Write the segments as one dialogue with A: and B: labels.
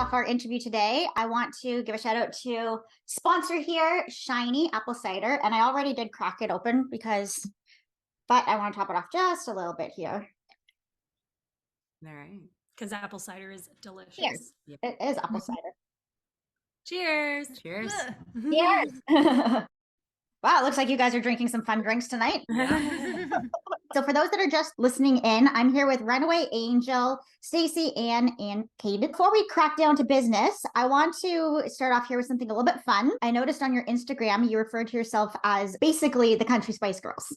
A: off our interview today, I want to give a shout out to sponsor here, Shiny Apple Cider. And I already did crack it open but I want to top it off just a little bit here.
B: All right.
C: Because apple cider is delicious.
A: Cheers. Yep. It is apple cider.
C: Cheers.
B: Cheers.
A: Cheers. Wow, it looks like you guys are drinking some fun drinks tonight.
B: Yeah.
A: So for those that are just listening in, I'm here with Runaway, Angel, Stacey, Ann, and Kate. Before we crack down to business, I want to start off here with something a little bit fun. I noticed on your Instagram, you referred to yourself as basically the Country Spice Girls.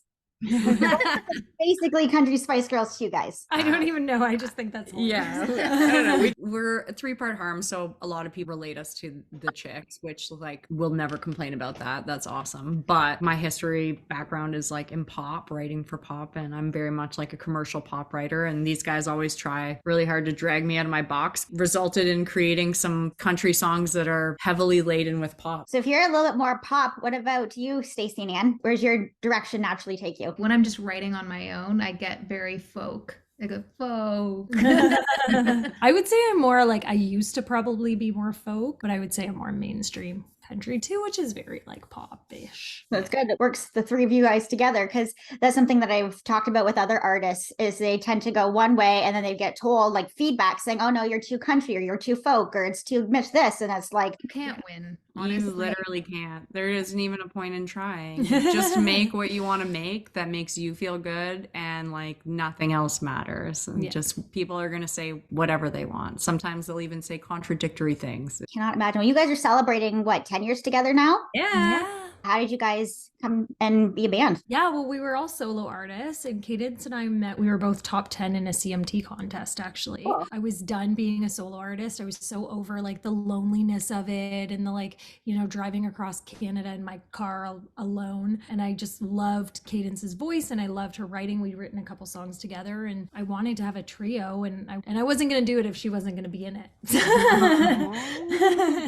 A: Basically Country Spice Girls to you guys.
C: I don't even know. I just think that's hilarious.
B: Yeah. I don't know. We're a three-part harm, so a lot of people relate us to the chicks, which like we'll never complain about that. That's awesome. But my history background is like in pop, writing for pop, and I'm very much like a commercial pop writer. And these guys always try really hard to drag me out of my box. Resulted in creating some country songs that are heavily laden with pop.
A: So if you're a little bit more pop, what about you, Stacey and Ann? Where's your direction naturally take you?
D: When I'm just writing on my own, I get very folk. I go folk.
C: I would say I'm more like, I used to probably be more folk, but I would say I'm more mainstream country too, which is very like pop-ish.
A: That's good. It works the three of you guys together, because that's something that I've talked about with other artists is they tend to go one way and then they get told like feedback saying, oh no, you're too country or you're too folk or it's too much this. And it's like,
D: you can't win.
B: Honestly. You literally can't. There isn't even a point in trying. Just make what you want to make that makes you feel good, and like nothing else matters. And just people are going to say whatever they want. Sometimes they'll even say contradictory things.
A: I cannot imagine. Well, you guys are celebrating what, 10 years together now?
C: Yeah.
A: How did you guys come and be a band?
C: Yeah, well, we were all solo artists, and Cadence and I met. We were both top 10 in a CMT contest, actually. Cool. I was done being a solo artist. I was so over like the loneliness of it and the like, you know, driving across Canada in my car alone. And I just loved Cadence's voice and I loved her writing. We'd written a couple songs together, and I wanted to have a trio, and I wasn't going to do it if she wasn't going to be in it.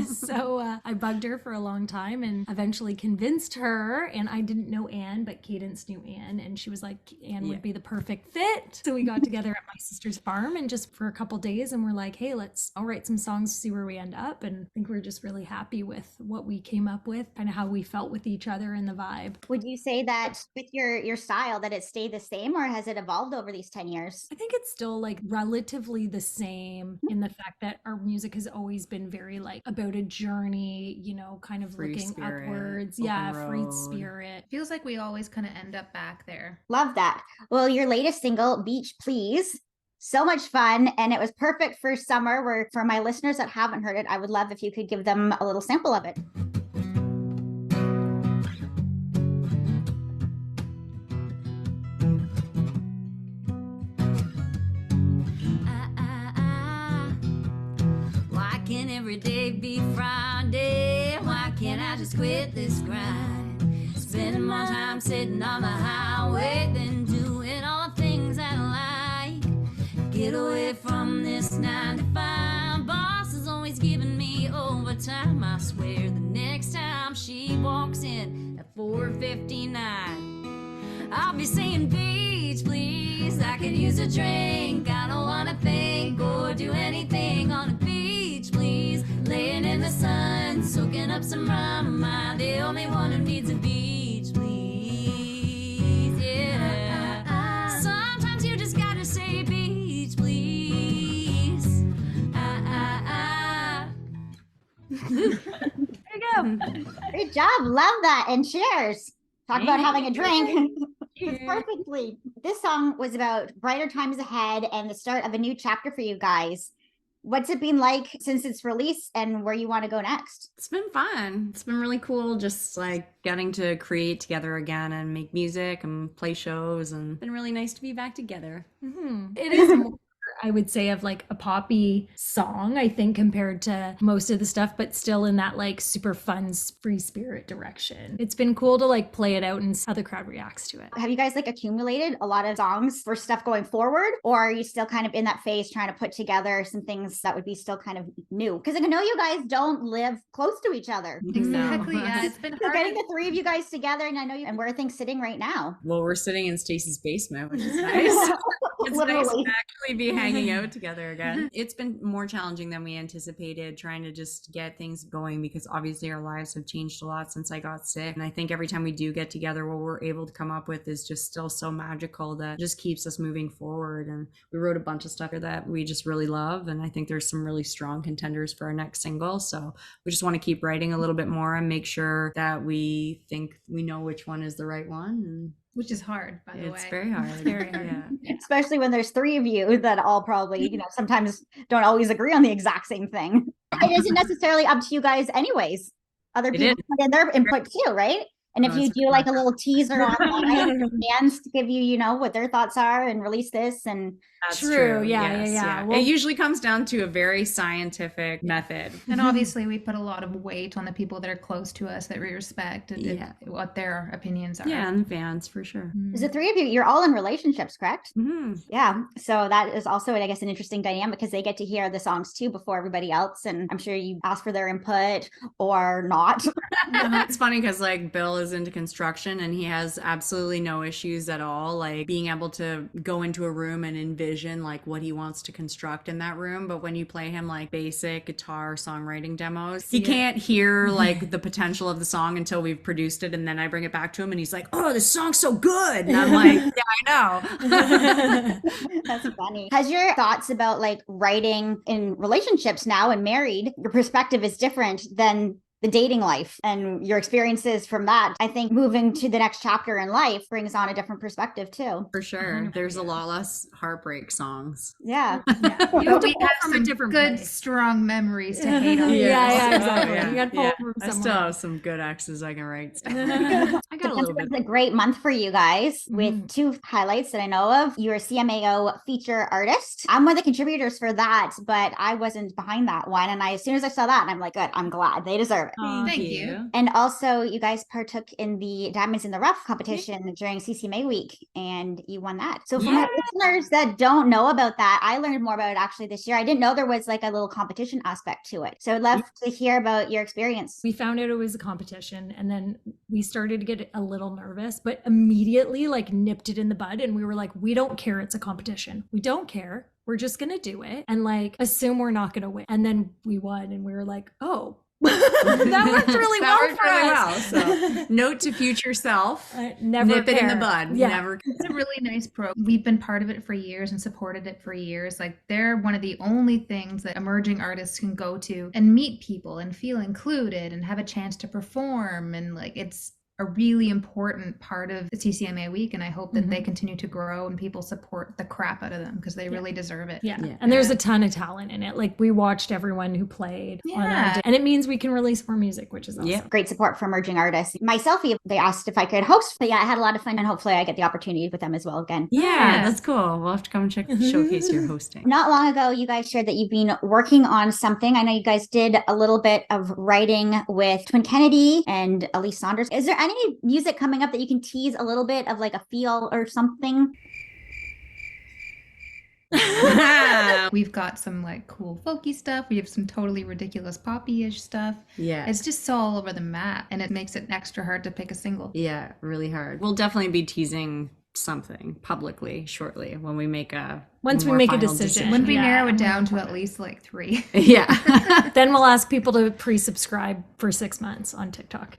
C: So I bugged her for a long time and eventually convinced her, and I didn't know Anne, but Cadence knew Anne, and she was like, Anne would be the perfect fit. So we got together at my sister's farm and just for a couple days, and we're like, hey, I'll write some songs to see where we end up. And I think we're just really happy with what we came up with, kind of how we felt with each other and the vibe.
A: Would you say that with your style that it stayed the same, or has it evolved over these 10 years?
C: I think it's still like relatively the same in the fact that our music has always been very like about a journey, you know, kind of free looking spirit, upwards. Yeah, free spirit.
D: Feels like we always kind of end up back there.
A: Love that. Well, your latest single, Beach Please, so much fun, and it was perfect for summer. Where for my listeners that haven't heard it, I would love if you could give them a little sample of it.
E: Why can't every day be Friday? Why can't I just quit this grind? Spending my time sitting on the highway, then doing all the things I like. Get away from this 9 to 5. Boss is always giving me overtime. I swear the next time she walks in at 4:59, I'll be saying, beach, please. I could use a drink. I don't want to think or do anything on a beach, please. Laying in the sun, soaking up some rum. Am I the only one who needs a beach, please? Yeah. Sometimes you just gotta say beach, please.
A: There you go. Great job. Love that. And cheers. Talk about having a drink. Perfectly. This song was about brighter times ahead and the start of a new chapter for you guys. What's it been like since its release, and where you want to go next?
B: It's been fun. It's been really cool just like getting to create together again and make music and play shows, and it's been really nice to be back together.
C: Mm-hmm. It is more, I would say, of like a poppy song, I think, compared to most of the stuff, but still in that like super fun free spirit direction. It's been cool to like play it out and see how the crowd reacts to it.
A: Have you guys like accumulated a lot of songs for stuff going forward, or are you still kind of in that phase trying to put together some things that would be still kind of new? Because I know you guys don't live close to each other.
D: Exactly. Yeah, it's been hard.
A: Getting the three of you guys together, and I know and where are things sitting right now?
B: Well, we're sitting in Stacey's basement, which is nice. It's
A: Literally.
B: nice back finally be hanging out together again. It's been more challenging than we anticipated, trying to just get things going, because obviously our lives have changed a lot since I got sick. And I think every time we do get together, what we're able to come up with is just still so magical that just keeps us moving forward. And we wrote a bunch of stuff that we just really love. And I think there's some really strong contenders for our next single. So we just want to keep writing a little bit more and make sure that we think we know which one is the right one. And
D: which is hard, by the way.
B: it's very hard.
C: Very hard.
B: Yeah.
A: Especially when there's three of you that all probably, sometimes don't always agree on the exact same thing. It isn't necessarily up to you guys anyways. Other
B: It
A: people
B: is.
A: put in their input too, right? And if
B: Oh,
A: you
B: it's
A: do like a little teaser online for fans to give you, what their thoughts are and release this, and
B: That's
C: True. Yeah. Well,
B: It usually comes down to a very scientific method.
D: And obviously, we put a lot of weight on the people that are close to us that we respect and
B: Yeah.
D: what their opinions are.
B: Yeah, and fans for sure.
A: there's the three of you, you're all in relationships, correct?
B: Mhm.
A: Yeah. So that is also, I guess, an interesting dynamic because they get to hear the songs too before everybody else. And I'm sure you ask for their input or not.
B: It's funny because like Bill is into construction and he has absolutely no issues at all, like being able to go into a room and envision like what he wants to construct in that room. But when you play him like basic guitar songwriting demos, he can't hear like the potential of the song until we've produced it, and then I bring it back to him and he's like, oh, this song's so good, and I'm like, yeah, I know.
A: That's funny. Has your thoughts about like writing in relationships now and married, your perspective is different than the dating life and your experiences from that? I think moving to the next chapter in life brings on a different perspective too.
B: For sure. There's a lot less heartbreak songs.
A: Yeah.
D: You know, we have
C: from a
D: some
C: different
D: good,
C: place.
D: strong memories to hate on.
C: Yeah, exactly.
B: Yeah.
C: You got to pull
B: Yeah.
C: from
B: I still
C: somewhere.
B: have some good exes I can write. I got a
A: September
B: little bit.
A: was a great month for you guys with two highlights that I know of. You're a CMAO feature artist. I'm one of the contributors for that, but I wasn't behind that one. And as soon as I saw that, I'm like, good, I'm glad they deserve it.
C: Aw.
D: Thank you.
A: And also, you guys partook in the Diamonds in the Rough competition during CCMA week, and you won that. So, for my listeners that don't know about that, I learned more about it actually this year. I didn't know there was like a little competition aspect to it. So, I'd love to hear about your experience.
C: We found out it was a competition, and then we started to get a little nervous, but immediately like nipped it in the bud, and we were like, we don't care, it's a competition. We don't care. We're just gonna do it and like assume we're not gonna win. And then we won, and we were like, oh. That worked really well for us.
B: So, note to future self:
C: never
B: nip it in the
C: care.
B: bud.
C: Yeah.
B: Never.
D: It's a really nice pro. We've been part of it for years and supported it for years. Like they're one of the only things that emerging artists can go to and meet people and feel included and have a chance to perform. And like it's a really important part of the CCMA week, and I hope that they continue to grow and people support the crap out of them because they really deserve it.
C: Yeah. And there's a ton of talent in it. Like we watched everyone who played on our day, and it means we can release more music, which is awesome.
B: Yeah.
A: Great support for emerging artists. Myself, they asked if I could host, but yeah, I had a lot of fun, and hopefully I get the opportunity with them as well again.
B: Yeah, that's cool. We'll have to come check showcase your hosting.
A: Not long ago, you guys shared that you've been working on something. I know you guys did a little bit of writing with Twin Kennedy and Elise Saunders. Is there any music coming up that you can tease a little bit of like a feel or something?
D: We've got some like cool folky stuff. We have some totally ridiculous poppy-ish stuff.
B: Yeah.
D: It's just so all over the map, and it makes it extra hard to pick a single.
B: Yeah, really hard. We'll definitely be teasing something publicly shortly when we make a
C: Once we
B: more
C: make a
B: final
C: decision.
D: When we
C: Yeah.
D: narrow it down to at least like 3.
B: Yeah.
C: Then we'll ask people to pre-subscribe for 6 months on TikTok.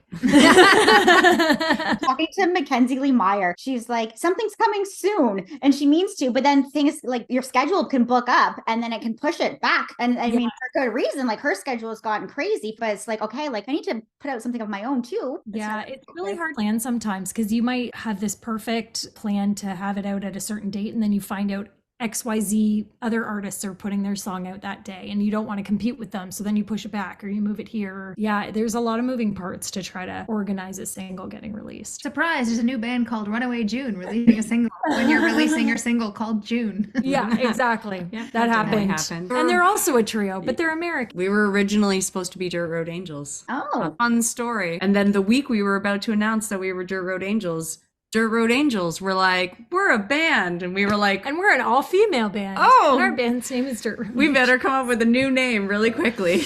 A: Talking to Mackenzie Lee Meyer, she's like, something's coming soon, and she means to, but then things like your schedule can book up and then it can push it back. And I mean, for good reason, like her schedule has gotten crazy, but it's like, okay, like I need to put out something of my own too.
C: Yeah, it's really hard to plan sometimes because you might have this perfect plan to have it out at a certain date, and then you find out XYZ other artists are putting their song out that day and you don't want to compete with them. So then you push it back or you move it here. Yeah, there's a lot of moving parts to try to organize a single getting released.
D: Surprise, there's a new band called Runaway June releasing a single when you're releasing your single called June.
C: Yeah, exactly.
B: Yeah,
C: that happened.
B: happened.
C: And they're also a trio, but they're American.
B: We were originally supposed to be Dirt Road Angels.
A: Oh,
B: Fun story. And then the week we were about to announce that we were Dirt Road Angels, Dirt Road Angels were like, we're a band. And we were like,
C: And we're an all-female band.
B: Oh!
C: And our band's name is Dirt Road
B: we better
C: Angels.
B: come up with a new name really quickly.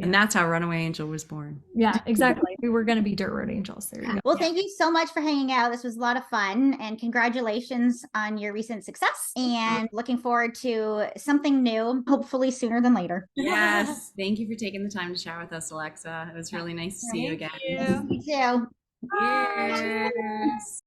B: And that's how Runaway Angel was born.
C: Yeah, exactly. We were going to be Dirt Road Angels. There you go.
A: Well, thank you so much for hanging out. This was a lot of fun, and congratulations on your recent success. And looking forward to something new, hopefully sooner than later.
B: Yes. Thank you for taking the time to chat with us, Alexa. It was really nice to see you again.
A: You too.
B: Cheers.